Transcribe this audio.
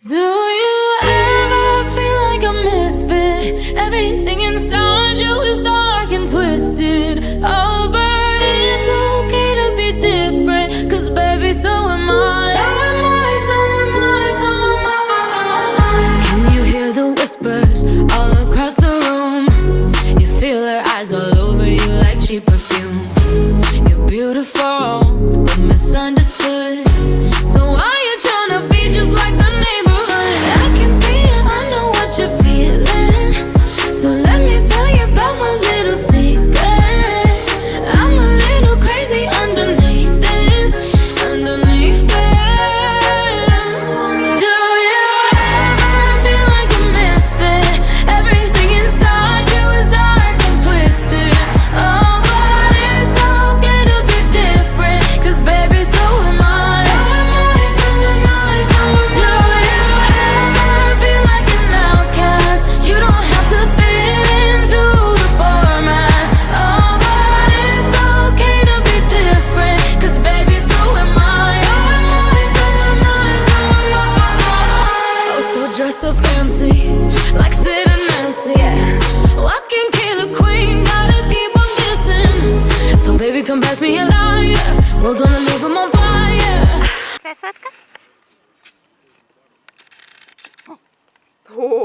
Do you ever feel like a misfit? Everything inside you is dark and twisted. Oh, but it's okay to be different, 'cause baby, so am I. So am I, so am I, so am I. Can you hear the whispers all across the room? You feel her eyes all over you like cheap perfume. You're beautiful, but misunderstood. So why you tryna be just like the neighborhood? I can see it, I know what you're feeling. So let me tell you about my little secret. I'm a little crazy underneath this, underneath this. Do you ever feel like a misfit? Everything inside you is dark and twisted. Oh, but it's okay to be different, 'cause baby, so am I. So am I, so am I, so am I. Do you ever feel like an outcast? You don't have to fit into the format. Oh, but it's okay to be different, 'cause baby, so am I. So am I, so am I, so am I. Oh, so dress up fancy, like Sid and Nancy, yeah. Walking killer queen, gotta keep on kissing. So baby, come pass me a lighter, we're gonna leave 'em on fire. Красотка? О,